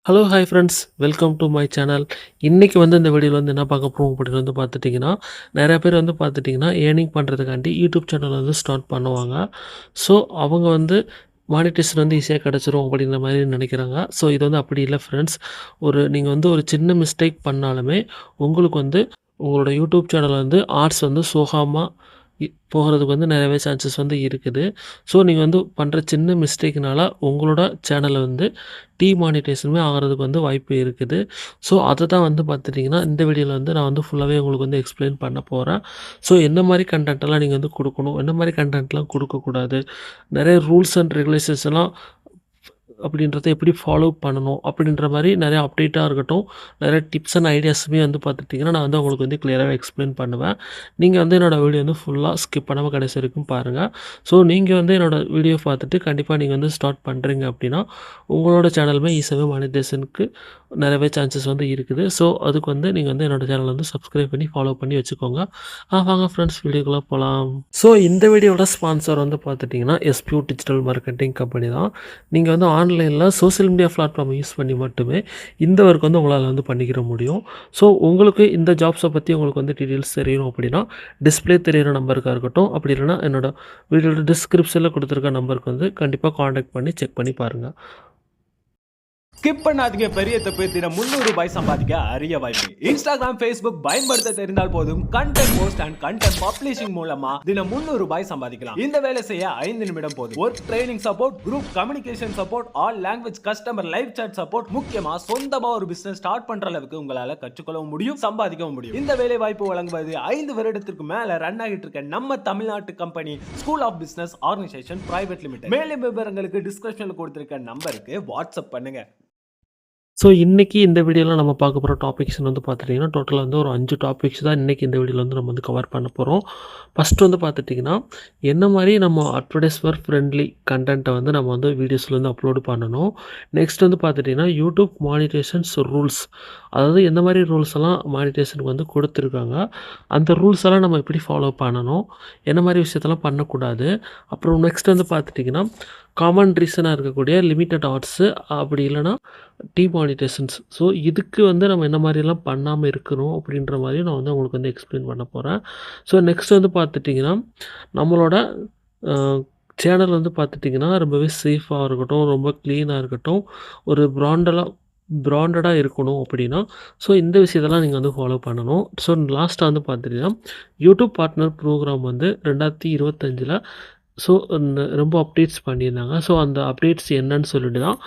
Hello hi friends welcome to my channel. இன்றைக்கி வந்து இந்த வீடியோவில் வந்து என்ன பார்க்க போகிறோம் அப்படின்னு வந்து பார்த்துட்டிங்கன்னா, நிறையா பேர் வந்து பார்த்துட்டிங்கன்னா ஏர்னிங் பண்ணுறதுக்காண்டி யூடியூப் சேனல் வந்து ஸ்டார்ட் பண்ணுவாங்க. ஸோ அவங்க வந்து மானிட்டேஷன் வந்து ஈஸியாக கிடச்சிரும் அப்படிங்கிற மாதிரி நினைக்கிறாங்க. ஸோ இது வந்து அப்படி இல்லை ஃப்ரெண்ட்ஸ். நீங்கள் வந்து ஒரு சின்ன மிஸ்டேக் பண்ணாலுமே உங்களுக்கு வந்து உங்களோட யூடியூப் சேனல் வந்து ஆட்ஸ் வந்து சோகாமல் போகிறதுக்கு வந்து நிறையவே சான்சஸ் வந்து இருக்குது. ஸோ நீங்கள் வந்து பண்ணுற சின்ன மிஸ்டேக்னால உங்களோட சேனலை வந்து டீமானிட்டைசேஷனுமே ஆகுறதுக்கு வந்து வாய்ப்பு இருக்குது. ஸோ அத தான் வந்து பார்த்துட்டிங்கன்னா, இந்த வீடியோல வந்து நான் வந்து ஃபுல்லாவே உங்களுக்கு வந்து எக்ஸ்ப்ளைன் பண்ண போறேன். ஸோ எந்த மாரி கன்டென்ட்லாம் நீங்க வந்து குடுக்கணும், எந்த மாரி கன்டென்ட்லாம் குடுக்கக்கூடாது, நெறைய ரூல்ஸ் அண்ட் ரெகுலேஷன்ஸ் எல்லாம் அப்படின்றத எப்படி ஃபாலோ பண்ணணும் அப்படின்ற மாரி நெறைய அப்டேட்டா இருக்கட்டும், நெறைய டிப்ஸ் அண்ட் ஐடியாஸுமே வந்து பார்த்துக்கிட்டிங்கன்னா, நான் வந்து உங்களுக்கு வந்து கிளியராவே எக்ஸ்ப்ளைன் பண்ணுவேன். நீங்க வந்து என்னோட வீடியோ வந்து ஃபுல்லா ஸ்கிப் பண்ணாம கடைசி வரைக்கும் பாருங்க. ஸோ நீங்க வந்து என்னோட வீடியோ பார்த்துட்டு கண்டிப்பா நீங்க வந்து ஸ்டார்ட் பண்றீங்க அப்படின்னா, உங்களோட சேனலுமே ஈஸியாவே மானிட்டைசேஷனுக்கு நெறையவே சான்சஸ் வந்து இருக்குது. ஸோ அதுக்கு வந்து நீங்க வந்து என்னோட சேனல வந்து சப்ஸ்கிரைப் பண்ணி ஃபாலோ பண்ணி வச்சுக்கோங்க. வாங்க ஃப்ரெண்ட்ஸ் வீடியோக்குள்ள போலாம். ஸோ இந்த வீடியோவோட ஸ்பான்சர் வந்து பார்த்துட்டிங்கன்னா, எஸ்பியூ டிஜிட்டல் மார்க்கெட்டிங் கம்பெனி தான். நீங்க வந்து ஆன்லைன்ல சோசியல் மீடியா பிளாட்ஃபார்ம் யூஸ் பண்ணி மட்டுமே இந்த ஒர்க் வந்து உங்களால வந்து பண்ணிக்கிற முடியும். ஸோ உங்களுக்கு இந்த ஜாப்ஸ பத்தி உங்களுக்கு வந்து டீட்டெயில்ஸ் தெரியணும் அப்படின்னா, டிஸ்ப்ளே தெரியிற நம்பருக்கா இருக்கட்டும், அப்படி இல்லன்னா என்னோட வீடியோட டிஸ்கிரிப்ஷன்ல குடுத்துருக்க நம்பருக்கு வந்து கண்டிப்பா கான்டாக்ட் பண்ணி செக் பண்ணி பாருங்க. ஸ்கிப் பண்ணாதீங்க. பெரிய தப்பு. தினம் ரூ. 300 சம்பாதிக்க அரிய வாய்ப்பு. இன்ஸ்டாகிராம், Facebook பயன்படுத்த தெரிந்தால் போதும். Content post and content publishing மூலமா தினம் ரூ. 300 சம்பாதிக்கலாம். இந்த வேலை செய்ய 5 நிமிடம் போதும். Work training support, group communication support, all language customer live chat support, முக்கியமா சொந்தமா ஒரு பிசினஸ் ஸ்டார்ட் பண்ற அளவுக்கு உங்களால கற்றுக்கொள்ளவும் முடியும், சம்பாதிக்கவும் முடியும். இந்த வேலை வாய்ப்பு வழங்குவது 5 வருடத்திற்கு மேல ரன் ஆகிட்டு இருக்க நம்ம தமிழ்நாட்டு company school of business organisation private limited. மேலும் விவரங்களுக்கு டிஸ்கிரிப்ஷன்ல கொடுத்திருக்க நம்பருக்கு வாட்ஸ்அப் பண்ணுங்க. ஸோ இன்னைக்கு இந்த வீடியோல நம்ம பார்க்க போற டாபிக்ஸ்ன்னு வந்து பார்த்துட்டிங்கன்னா, டோட்டலா வந்து ஒரு 5 டாபிக்ஸ் தான் இன்னைக்கு இந்த வீடியோல வந்து நம்ம வந்து கவர் பண்ண போறோம். ஃபர்ஸ்ட் வந்து பார்த்துட்டிங்கன்னா, என்ன மாரி நம்ம அட்வர்டைஸ்வர் ஃப்ரெண்ட்லி கன்டென்ட்ட வந்து நம்ம வந்து வீடியோஸ்ல வந்து அப்லோட் பண்ணணும். நெக்ஸ்ட் வந்து பார்த்துட்டிங்கன்னா, யூடியூப் மானிட்டைசேஷன்ஸ் ரூல்ஸ். அதாவது எந்த மாரி ரூல்ஸ் எல்லாம் மானிட்டைசேஷனுக்கு வந்து குடுத்துருக்காங்க. அந்த ரூல்ஸ் எல்லாம் நம்ம எப்படி ஃபாலோ பண்ணணும், என்ன மாரி விஷயத்தெல்லாம் பண்ணக்கூடாது. அப்புறம் நெக்ஸ்ட் வந்து பார்த்துட்டிங்கன்னா, காமன் ரீசனா இருக்கக்கூடிய லிமிட்டட் ஆட்ஸு அப்படி இல்லன்னா டிமானிட்டைசேஷன்ஸ். ஸோ இதுக்கு வந்து நம்ம என்ன மாரியெல்லாம் பண்ணாம இருக்கணும் அப்படின்ற மாரியும் நான் வந்து உங்களுக்கு வந்து எக்ஸ்ப்ளைன் பண்ண போறேன். ஸோ நெக்ஸ்ட் வந்து பார்த்துட்டிங்கன்னா, நம்மளோட அ சேனல் வந்து பார்த்துட்டிங்கன்னா, ரொம்பவே சேஃபா இருக்கட்டும், ரொம்ப கிளீனா இருக்கட்டும், ஒரு பிராண்டடா இருக்கணும் அப்படின்னா, ஸோ இந்த விஷயத்தெல்லாம் நீங்க வந்து ஃபாலோ பண்ணணும். ஸோ லாஸ்ட்டா வந்து பார்த்துட்டிங்கன்னா, யூடியூப் பார்ட்னர் ப்ரோகிராம் வந்து 2025ல ஸோ ரொம்ப அப்டேட்ஸ் பண்ணியிருந்தாங்க. ஸோ அந்த அப்டேட்ஸ் என்னன்னு சொல்லிட்டு தான்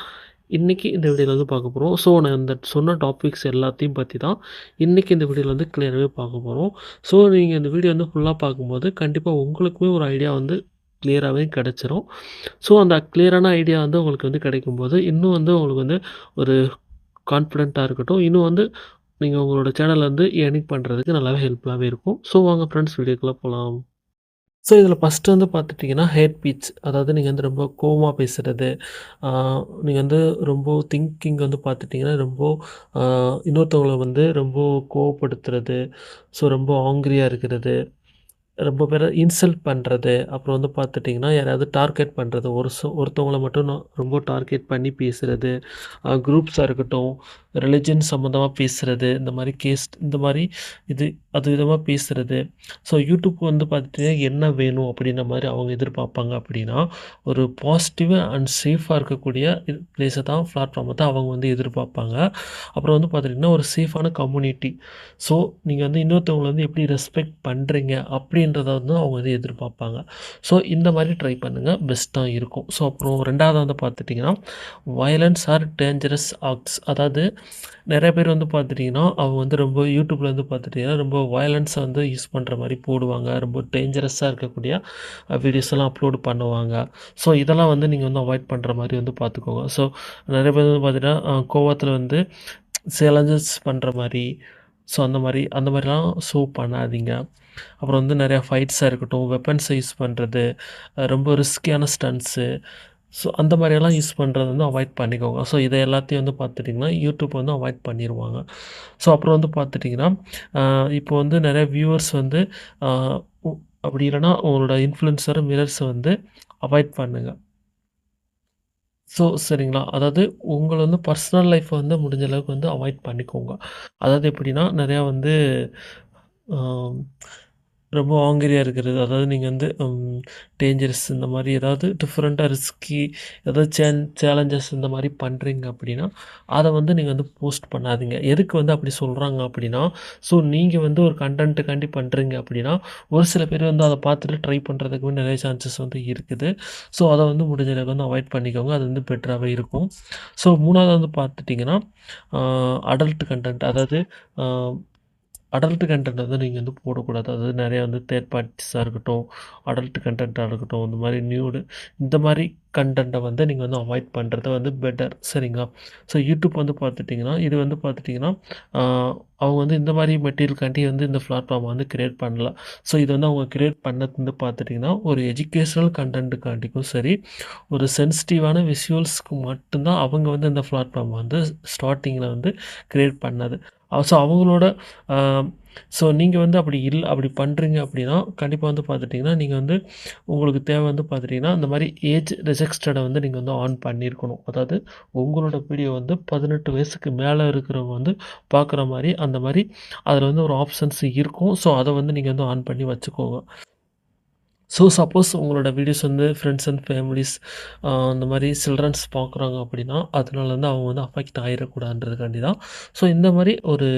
இன்னைக்கு இந்த வீடியோல வந்து பார்க்க போறோம். ஸோ நான் இந்த சொன்ன டாபிக்ஸ் எல்லாத்தையும் பத்தி தான் இன்னைக்கு இந்த வீடியோல வந்து கிளியராவே பார்க்க போறோம். ஸோ நீங்க இந்த வீடியோ வந்து ஃபுல்லா பார்க்கும்போது கண்டிப்பா உங்களுக்குமே ஒரு ஐடியா வந்து கிளியராவே கிடைச்சிரும். ஸோ அந்த கிளியரான ஐடியா வந்து உங்களுக்கு வந்து கிடைக்கும்போது, இன்னும் வந்து உங்களுக்கு வந்து ஒரு கான்ஃபிடென்ட்டா இருக்கட்டும், இன்னும் வந்து நீங்க உங்களோட சேனல வந்து ஏர்னிங் பண்றதுக்கு நல்லாவே ஹெல்ப்ஃபுல்லாவே இருக்கும். ஸோ வாங்க ஃப்ரெண்ட்ஸ் வீடியோக்குள்ள போலாம். ஸோ இதில ஃபஸ்ட்டு வந்து பார்த்துட்டிங்கன்னா, ஹேட் ஸ்பீச். அதாவது நீங்க வந்து ரொம்ப கோவமா பேசுறது, ஆ நீங்க வந்து ரொம்ப திங்கிங் வந்து பார்த்துட்டிங்கன்னா, ரொம்ப ஆ இன்னொருத்தவங்கள வந்து ரொம்ப கோவப்படுத்துறது, ஸோ ரொம்ப ஆங்ரியா இருக்கிறது, ரொம்ப பேர இன்சல்ட் பண்றது, அப்புறம் வந்து பார்த்துட்டிங்கன்னா, யாரையாவது டார்கெட் பண்றது, ஒருத்தவங்கள மட்டும் ரொம்ப டார்கெட் பண்ணி பேசுறது, குரூப்ஸா இருக்கட்டும், ரிலிஜன் சம்மந்தமா பேசுறது, இந்த மாரி இது அது விதமா பேசுறது. ஸோ யூடியூப் வந்து பார்த்துட்டிங்கன்னா, என்ன வேணும் அப்படின்ற மாரி அவங்க எதிர்பார்ப்பாங்க அப்படின்னா, ஒரு பாசிட்டிவ் அண்ட் சேஃபா இருக்கக்கூடிய பிளேஸ தான் பிளாட்ஃபார்ம தான் அவங்க வந்து எதிர்பார்ப்பாங்க. அப்புறம் வந்து பார்த்துட்டிங்கன்னா, ஒரு சேஃபான கம்யூனிட்டி. ஸோ நீங்க வந்து இன்னொருத்தவங்கள வந்து எப்படி ரெஸ்பெக்ட் பண்றீங்க அப்படின்றத வந்து அவங்க வந்து எதிர்பார்ப்பாங்க. ஸோ இந்த மாரி ட்ரை பண்ணுங்க. பெஸ்ட்டா இருக்கும். ஸோ அப்புறம் 2வது வந்து பார்த்துட்டிங்கன்னா, வயலன்ஸ் ஆர் டேஞ்சரஸ் ஆக்ட்ஸ். அதாவது நெறைய பேர் வந்து பார்த்துட்டிங்கன்னா, அவங்க வந்து ரொம்ப யூடியூப்ல வந்து பார்த்துட்டிங்கன்னா, ரொம்ப வயலன்ஸா வந்து யூஸ் பண்ற மாரி போடுவாங்க. ரொம்ப டேஞ்சரஸா இருக்கக்கூடிய வீடியோஸ் எல்லாம் அப்லோட் பண்ணுவாங்க. ஸோ இதெல்லாம் வந்து நீங்க வந்து அவாய்ட் பண்ற மாரி வந்து பார்த்துக்கோங்க. ஸோ நெறைய பேர் வந்து பார்த்தீங்கன்னா, கோவத்தில வந்து சேலஞ்சஸ் பண்ற மாரி, ஸோ அந்த மாரிலாம் பண்ணாதீங்க. அப்புறம் வந்து நெறையா ஃபைட்ஸா இருக்கட்டும், வெப்பன்ஸ யூஸ் பண்றது, ரொம்ப ரிஸ்கியான ஸ்டண்ட்ஸு, ஸோ அந்த மாரியெல்லாம் யூஸ் பண்றத வந்து அவாய்ட் பண்ணிக்கோங்க. ஸோ இத எல்லாத்தையும் வந்து பார்த்துட்டிங்கன்னா, யூடியூப் வந்து அவாய்ட் பண்ணிருவாங்க. ஸோ அப்புறம் வந்து பார்த்துட்டிங்கன்னா, அ இப்போ வந்து நெறைய வியூவர்ஸ் வந்து அ உ அப்படி இல்லன்னா உங்களோட இன்ஃப்ளூயன்சர், மிரர்ஸ வந்து அவாய்ட் பண்ணுங்க. சரிங்களா? அதாவது உங்கள வந்து பர்சனல் லைஃப்ப வந்து முடிஞ்ச அளவுக்கு வந்து அவாய்ட் பண்ணிக்கோங்க. அதாவது எப்படின்னா, நெறையா வந்து ஆம் ரொம்ப ஆங்கரியா இருக்கிறது. அதாவது நீங்க வந்து டேஞ்சரஸ் இந்த மாரி ஏதாவது டிஃபரெண்ட்டா ரிஸ்கி ஏதாவது சேலஞ்சஸ் இந்த மாரி பண்றீங்க அப்படின்னா, அத வந்து நீங்க வந்து போஸ்ட் பண்ணாதீங்க. எதுக்கு வந்து அப்படி சொல்றாங்க அப்படின்னா, நீங்க வந்து ஒரு கன்டென்ட்டுக்காண்டி பண்றீங்க அப்படின்னா, ஒரு சில பேர் வந்து அத பார்த்துட்டு ட்ரை பண்றதுக்கு வந்து நெறைய சான்சஸ் வந்து இருக்குது. அத வந்து முடிஞ்ச அளவுக்கு வந்து அவாய்ட் பண்ணிக்கோங்க. அது வந்து பெட்டராவே இருக்கும். 3வது வந்து பார்த்துட்டீங்கன்னா, அ அடல்ட் கன்டென்ட் அதாவது அ அடல்ட் கன்டென்ட் வந்து நீங்க வந்து போடக்கூடாது. அதாவது நெறைய வந்து தேர்ட் பார்ட்டிஸா இருக்கட்டும், அடல்ட் கன்டென்ட்டா இருக்கட்டும், இந்த மாரி நியூடு இந்த மாரி கன்டென்ட்ட வந்து நீங்க வந்து அவாய்ட் பண்றது வந்து பெட்டர். சரிங்களா? யூடியூப் வந்து பார்த்துட்டீங்கன்னா, இது வந்து பார்த்துட்டீங்கன்னா, ஆ அவங்க வந்து இந்த மாரி மெட்டீரியல்காண்டி வந்து இந்த பிளாட்ஃபார்ம் வந்து கிரியேட் பண்ணல. இது வந்து அவங்க கிரியேட் பண்ணது வந்து பார்த்துட்டீங்கன்னா, ஒரு எஜுகேஷனல் கன்டென்ட்டுக்காண்டிக்கும் சரி, ஒரு சென்சிட்டிவான விசுவல்ஸ்க்கு மட்டும் தான் அவங்க வந்து இந்த பிளாட்ஃபார்ம் வந்து ஸ்டார்ட்டிங்கில வந்து கிரியேட் பண்ணது. அவங்களோட ஆ நீங்க வந்து அப்படி பண்றீங்க அப்படின்னா, கண்டிப்பா வந்து பார்த்துட்டீங்கன்னா, நீங்க வந்து உங்களுக்கு தேவை வந்து பார்த்துட்டீங்கன்னா, இந்த மாரி ஏஜ் ரெஸ்ட்ரிக்டட வந்து நீங்க வந்து ஆன் பண்ணியிருக்கணும். அதாவது உங்களோட வீடியோ வந்து 18 வயசுக்கு மேல இருக்கிறவங்க வந்து பார்க்குற மாரி, அந்த மாரி அதில வந்து ஒரு ஆப்ஷன்ஸ் இருக்கும். அத வந்து நீங்க வந்து ஆன் பண்ணி வச்சுக்கோங்க. சப்போஸ் உங்களோட வீடியோஸ் வந்து ஃப்ரெண்ட்ஸ் அண்ட் ஃபேமிலிஸ் அந்த மாரி சில்ட்ரன்ஸ் பார்க்குறாங்க அப்படின்னா, அதனால வந்து அவங்க வந்து அஃபெக்ட் ஆயிறக்கூடாதுன்றதுக்காண்டி தான். இந்த மாரி ஒரு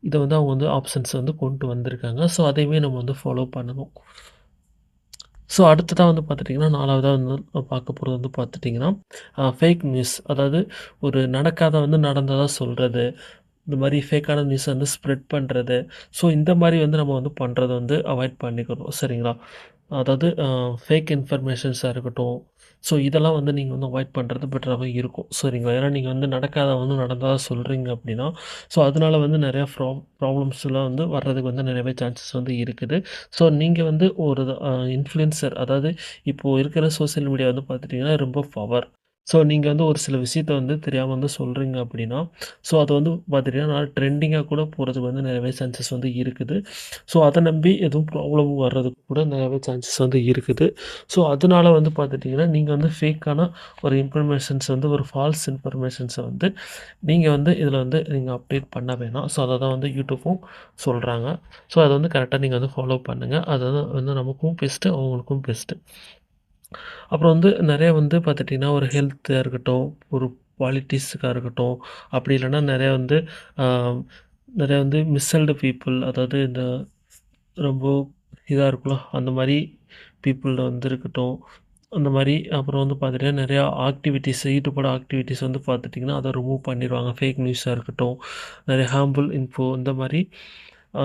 இத வந்து அவங்க வந்து ஆப்ஷன்ஸ் வந்து கொண்டு வந்திருக்காங்க. அதையுமே நம்ம வந்து ஃபாலோ பண்ணணும். அடுத்ததா வந்து பார்த்துட்டீங்கன்னா, 4வதா வந்து பார்க்க போறது வந்து பார்த்துட்டீங்கன்னா, ஃபேக் நியூஸ். அதாவது ஒரு நடக்காத வந்து நடந்ததா சொல்றது. இந்த மாரி ஃபேக்கான நியூஸ வந்து ஸ்ப்ரெட் பண்றது. இந்த மாரி வந்து நம்ம வந்து பண்றத வந்து அவாய்ட் பண்ணிக்கணும். சரிங்களா? அதாவது ஃபேக் இன்ஃபர்மேஷன்ஸா இருக்கட்டும். இதெல்லாம் வந்து நீங்க வந்து அவாய்ட் பண்றது பெட்டராவே இருக்கும். சரிங்களா? ஏன்னா நீங்க வந்து நடக்காத வந்து நடந்ததா சொல்றீங்க அப்டின்னா, அதனால வந்து நெறைய ப்ராப்ளம்ஸ்லாம் வந்து வர்றதுக்கு வந்து நெறையவே சான்சஸ் வந்து இருக்குது. நீங்க வந்து ஒரு இன்ஃப்ளூயன்சர் அதாவது இப்போ இருக்கிற சோசியல் மீடியா வந்து பார்த்துட்டீங்கன்னா ரொம்ப பவர். நீங்க வந்து ஒரு சில விஷயத்த வந்து தெரியாம வந்து சொல்றீங்க அப்டின்னா, அது வந்து பார்த்துட்டீங்கன்னா ட்ரெண்டிங்கா கூட போறதுக்கு வந்து நெறையவே சான்சஸ் வந்து இருக்குது. அத நம்பி எதுவும் ப்ராப்ளம் வர்றதுக்கு கூட நெறையவே சான்சஸ் வந்து இருக்குது. அதனால வந்து பார்த்துட்டீங்கன்னா, நீங்க வந்து ஃபேக்கான ஒரு இன்ஃபர்மேஷன்ஸ் வந்து ஒரு ஃபால்ஸ் இன்ஃபர்மேஷன்ஸ வந்து நீங்க வந்து இதில வந்து நீங்க அப்டேட் பண்ண வேணாம். அத தான் வந்து யூடியூப்பும் சொல்றாங்க. அத வந்து கரெக்ட்டா நீங்க வந்து ஃபாலோ பண்ணுங்க. அது வந்து நமக்கும் பெஸ்ட்டு, அவங்களுக்கும் பெஸ்ட்டு. அப்புறம் வந்து நெறைய வந்து பார்த்துட்டீங்கன்னா, ஒரு ஹெல்த்தா இருக்கட்டும், ஒரு பாலிட்டிக்ஸுக்கா இருக்கட்டும், அப்படி இல்லன்னா நெறைய வந்து ஆ நெறைய வந்து மிஸ்ஹெல்டு பீப்பிள் அதாவது இந்த ரொம்ப இதா இருக்கும்ல, அந்த மாரி பீப்பிள் வந்து இருக்கட்டும். அந்த மாரி அப்புறம் வந்து பார்த்துட்டீங்கன்னா, நெறையா ஆக்டிவிட்டீஸ் யூடியூபோட ஆக்டிவிட்டீஸ் வந்து பார்த்துட்டீங்கன்னா, அத ரிமூவ் பண்ணிருவாங்க. ஃபேக் நியூஸா இருக்கட்டும், நெறைய ஹார்ம்ஃபுல் இன்ஃபோ இந்த மாரி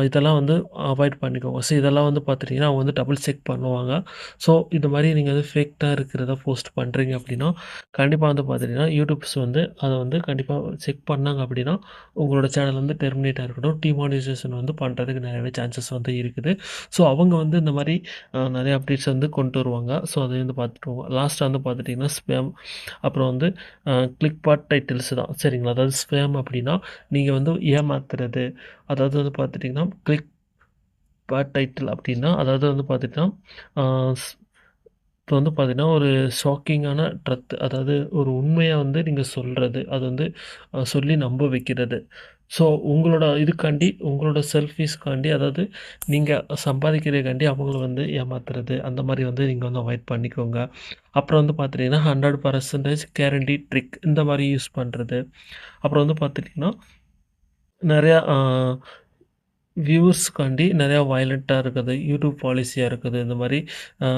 இதெல்லாம் வந்து அவாய்ட் பண்ணிக்கோங்க. இதெல்லாம் வந்து பார்த்துட்டீங்கன்னா, அவங்க வந்து டபுள் செக் பண்ணுவாங்க. இந்த மாரி நீங்க வந்து ஃபேக்கா இருக்கிறத போஸ்ட் பண்றீங்க அப்படின்னா, கண்டிப்பா வந்து பார்த்துட்டீங்கன்னா, யூடியூப்ஸ் வந்து அத வந்து கண்டிப்பா செக் பண்ணாங்க அப்படின்னா, உங்களோட சேனல் வந்து டெர்மினேட் ஆயிருக்கட்டும், டிமானிடைசேஷன் வந்து பண்றதுக்கு நெறையவே சான்சஸ் வந்து இருக்குது. அவங்க வந்து இந்த மாரி நெறைய அப்டேட்ஸ் வந்து கொண்டு வருவாங்க. அதையும் வந்து பார்த்துக்கோங்க. லாஸ்ட்டா வந்து பார்த்துட்டீங்கன்னா, ஸ்பேம் அப்புறம் வந்து கிளிக் பாட் டைட்டில்ஸ் தான். சரிங்களா? அதாவது ஸ்பேம் அப்படின்னா, நீங்க வந்து ஏமாத்துறது. அதாவது வந்து பார்த்துட்டீங்கன்னா, கிளிக் பாட் டைட்டில் அப்டின்னா, அதாவது வந்து பார்த்துட்டீங்கன்னா, ஆ ஸ் இப்போ வந்து பார்த்தீங்கன்னா, ஒரு ஷாக்கிங்கான அதாவது ஒரு உண்மைய வந்து நீங்க சொல்றது. அது வந்து சொல்லி நம்ப வைக்கிறது. உங்களோட இதுக்காண்டி, உங்களோட செல்ஃபிஷ்காண்டி அதாவது நீங்க சம்பாதிக்கிறதுக்காண்டி அவங்கள வந்து ஏமாத்துறது, அந்த மாரி வந்து நீங்க வந்து அவாய்ட் பண்ணிக்கோங்க. அப்புறம் வந்து பார்த்துட்டீங்கன்னா, 100% கேரண்டி ட்ரிக் இந்த மாரி யூஸ் பண்றது. அப்புறம் வந்து பார்த்துட்டீங்கன்னா, நெறையா வியூவர்ஸ்க்காண்டி நெறையா வயலன்ட்டா இருக்குது. யூடியூப் பாலிசியா இருக்குது. இந்த மாரி அ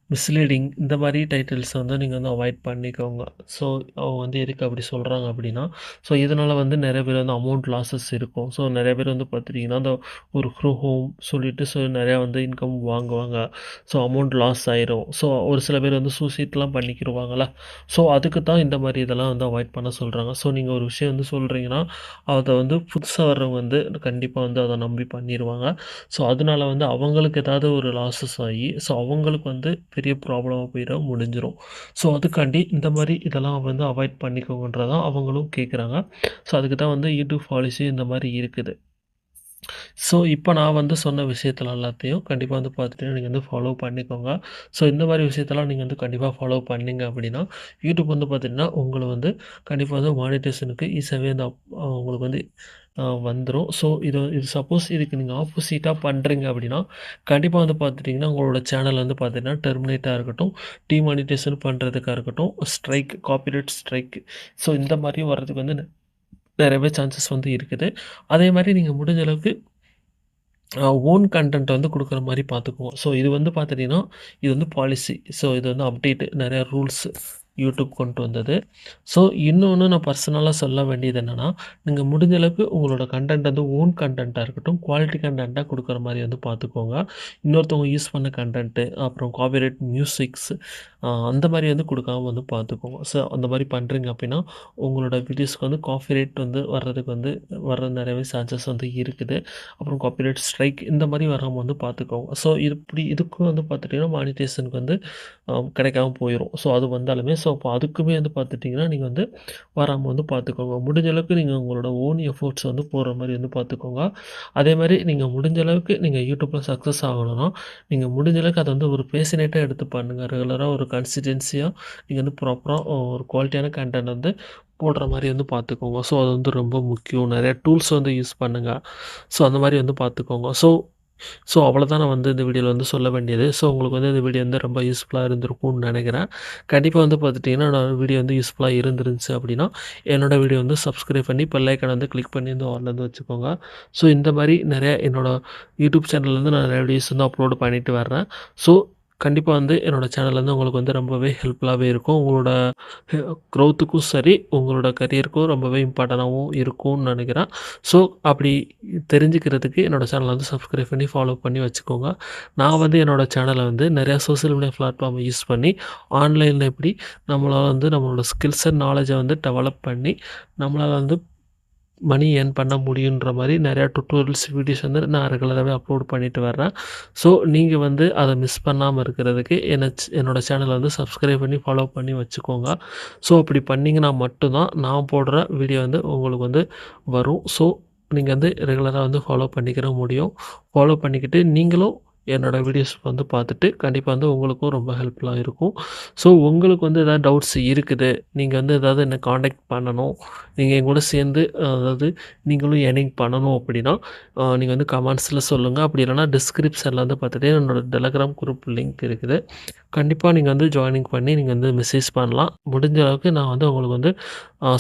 மிஸ்லீடிங் இந்த மாரி டைட்டில்ஸ வந்து நீங்க வந்து அவாய்ட் பண்ணிக்கோங்க. ஸோ அவங்க வந்து எதுக்கு அப்படி சொல்றாங்க அப்படின்னா, இதனால வந்து நெறைய பேர் வந்து அமௌண்ட் லாஸஸ் இருக்கும். நெறைய பேர் வந்து பார்த்துட்டீங்கன்னா, அந்த ஒரு ஹோம் சொல்லிட்டு நெறையா வந்து இன்கம் வாங்குவாங்க. அமௌண்ட் லாஸ் ஆயிரும். ஒரு சில பேர் வந்து சூசைட்லாம் பண்ணிக்கிருவாங்கல்ல. அதுக்கு தான் இந்த மாரி இதெல்லாம் வந்து அவாய்ட் பண்ண சொல்றாங்க. நீங்க ஒரு விஷயம் வந்து சொல்றீங்கன்னா, அத வந்து புதுசா வர்றவங்க வந்து கண்டிப்பா வந்து அத நம்பி பண்ணிருவாங்க. அதனால வந்து அவங்களுக்கு ஏதாவது ஒரு லாஸஸ் ஆகி, அவங்களுக்கு வந்து பெரிய ப்ராப்ளமா முடிஞ்சிரும். அதுக்காண்டி இந்த மாரி இதெல்லாம் வந்து அவாய்ட் பண்ணிக்கோங்கன்றத தான் அவங்களும் கேட்குறாங்க. அதுக்கு தான் வந்து யூடியூப் பாலிசி இந்த மாரி இருக்குது. ஸோ, இப்ப நான் வந்து சொன்ன விஷயத்துல எல்லாத்தையும் கண்டிப்பா வந்து பார்த்துட்டு நீங்க வந்து ஃபாலோ பண்ணிக்கோங்க. ஸோ, இந்த மாரி விஷயத்தெல்லாம் நீங்க வந்து கண்டிப்பா ஃபாலோ பண்ணீங்க அப்படின்னா, யூடியூப் வந்து பார்த்தீங்கன்னா, உங்கள வந்து கண்டிப்பா வந்து மானிட்டைசேஷனுக்கு ஈஸியாவே வந்து உங்களுக்கு வந்து வந்துரும். ஸோ, இது சப்போஸ் இதுக்கு நீங்க ஆப்போசிட்டா பண்றீங்க அப்படின்னா, கண்டிப்பா வந்து பார்த்துட்டீங்கன்னா, உங்களோட சேனல் வந்து பார்த்தீங்கன்னா, டெர்மினேட்டா இருக்கட்டும், டிமானிட்டைசேஷன் பண்றதுக்கா இருக்கட்டும், ஸ்ட்ரைக், காப்பிரைட் ஸ்ட்ரைக் ஸோ, இந்த மாரி வர்றதுக்கு வந்து நெறையவே சான்சஸ் வந்து இருக்குது. அதே மாரி நீங்க முடிஞ்ச அளவுக்கு ஓன் கன்டென்ட் வந்து குடுக்குற மாரி பார்த்துக்குவோம். ஸோ இது வந்து பார்த்துட்டீங்கன்னா, இது வந்து பாலிசி. ஸோ இது வந்து அப்டேட் நெறைய ரூல்ஸ் யூடியூப் கொண்டு வந்தது. ஸோ இன்னொன்னு நான் பர்சனலா சொல்ல வேண்டியது என்னன்னா, நீங்க முடிஞ்ச அளவுக்கு உங்களோட கன்டென்ட் வந்து ஓன் கன்டென்ட்டா இருக்கட்டும், குவாலிட்டி கன்டென்ட்டா குடுக்குற மாரி வந்து பார்த்துக்கோங்க. இன்னொருத்தவங்க யூஸ் பண்ண கன்டென்ட், அப்புறம் காப்பிரைட் மியூசிக்ஸ் அந்த மாரி வந்து குடுக்காம வந்து பார்த்துக்கோங்க. ஸோ அந்த மாரி பண்றீங்க அப்டின்னா, உங்களோட வீடியோஸ்க்கு வந்து காப்பிரைட் வந்து வர்றதுக்கு வந்து வர நெறையவே சான்சஸ் வந்து இருக்குது. அப்புறம் காப்பிரைட் ஸ்ட்ரைக் இந்த மாரி வராம வந்து பார்த்துக்கோங்க. ஸோ இதுக்கும் வந்து பார்த்துட்டீங்கன்னா, மானிட்டைசேஷனுக்கு வந்து கிடைக்காம போயிரும். ஸோ அது வந்தாலுமே அப்போ அதுக்குமே வந்து பார்த்துட்டீங்கன்னா, நீங்க வந்து வராம வந்து பார்த்துக்கோங்க. முடிஞ்ச அளவுக்கு நீங்க உங்களோட ஓன் எஃபோர்ட்ஸ் வந்து போடுற மாரி வந்து பார்த்துக்கோங்க. அதே மாரி நீங்க முடிஞ்ச அளவுக்கு நீங்க யூடியூப்ல சக்சஸ் ஆகணும்னா, நீங்க முடிஞ்ச அளவுக்கு அத வந்து ஒரு பேஷனேட்டா எடுத்து பண்ணுங்க. ரெகுலரா ஒரு கன்சிஸ்டன்ஸியா நீங்க வந்து ப்ராப்பரா ஒரு குவாலிட்டியான கன்டென்ட் வந்து போடுற மாரி வந்து பார்த்துக்கோங்க. ஸோ அது வந்து ரொம்ப முக்கியம். நெறைய டூல்ஸ் வந்து யூஸ் பண்ணுங்க. ஸோ அந்த மாரி வந்து பார்த்துக்கோங்க. ஸோ அவ்வளோதான் நான் வந்து இந்த வீடியோல வந்து சொல்ல வேண்டியது. ஸோ உங்களுக்கு வந்து இந்த வீடியோ வந்து ரொம்ப யூஸ்ஃபுல்லா இருந்திருக்கும்னு நெனைக்கிறேன். கண்டிப்பா வந்து பார்த்துட்டீங்கன்னா, என்னோட வீடியோ வந்து யூஸ்ஃபுல்லா இருந்துருந்துச்சு அப்படின்னா, என்னோட வீடியோ வந்து சப்ஸ்கிரைப் பண்ணி பெல் ஐகான வந்து கிளிக் பண்ணி வந்து ஆல்ல வந்து வச்சுக்கோங்க. ஸோ இந்த மாரி நெறைய என்னோட யூடியூப் சேனல்லேருந்து நான் நெறைய வீடியோஸ் வந்து அப்லோட் பண்ணிட்டு வர்றேன். ஸோ கண்டிப்பா வந்து என்னோட சேனல் வந்து உங்களுக்கு வந்து ரொம்பவே ஹெல்ப்ஃபுல்லாவே இருக்கும். உங்களோட ஹெ குரோத்துக்கும் சரி, உங்களோட கரியருக்கும் ரொம்பவே இம்பார்ட்டன்டாவும் இருக்கும்னு நெனைக்கிறேன். ஸோ அப்படி தெரிஞ்சுக்கிறதுக்கு என்னோட சேனல வந்து சப்ஸ்கிரைப் பண்ணி ஃபாலோ பண்ணி வச்சுக்கோங்க. நான் வந்து என்னோட சேனல வந்து நெறையா சோசியல் மீடியா பிளாட்ஃபார்ம் யூஸ் பண்ணி, ஆன்லைன்ல எப்படி நம்மளால வந்து நம்மளோட ஸ்கில்ஸ் அண்ட் நாலேட்ஜ வந்து டெவலப் பண்ணி, நம்மளால வந்து மணி ஏர்ன் பண்ண முடியுன்ற மாரி நெறையா டுட்டோரியல்ஸ், வீடியோஸ் வந்து நான் ரெகுலராவே அப்லோட் பண்ணிட்டு வர்றேன். ஸோ நீங்க வந்து அத மிஸ் பண்ணாம இருக்கிறதுக்கு என்னோட சேனல வந்து சப்ஸ்கிரைப் பண்ணி ஃபாலோ பண்ணி வச்சுக்கோங்க. ஸோ அப்படி பண்ணீங்கன்னா மட்டும் தான் நான் போடுற வீடியோ வந்து உங்களுக்கு வந்து வரும். ஸோ நீங்க வந்து ரெகுலரா வந்து ஃபாலோ பண்ணிக்கிற முடியும். ஃபாலோ பண்ணிக்கிட்டு நீங்களும் என்னோட வீடியோஸ் வந்து பார்த்துட்டு கண்டிப்பா வந்து உங்களுக்கும் ரொம்ப ஹெல்ப்ஃபுல்லா இருக்கும். ஸோ உங்களுக்கு வந்து ஏதாவது டவுட்ஸ் இருக்குது. நீங்க வந்து ஏதாவது என்ன கான்டாக்ட் பண்ணணும். நீங்க என் கூட சேர்ந்து அதாவது நீங்களும் ஏர்னிங் பண்ணணும் அப்படின்னா, நீங்க வந்து கமெண்ட்ஸ்ல சொல்லுங்க. அப்படி இல்லன்னா டிஸ்கிரிப்ஷன்ல வந்து பார்த்துட்டு என்னோட டெலகிராம் குரூப் லிங்க் இருக்குது. கண்டிப்பா நீங்க வந்து ஜாயினிங் பண்ணி நீங்க வந்து மெசேஜ் பண்ணலாம். முடிஞ்ச அளவுக்கு நான் வந்து உங்களுக்கு வந்து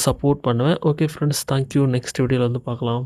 சப்போர்ட் பண்ணுவேன். Okay friends, thank you. Next வீடியோல வந்து பார்க்கலாம்.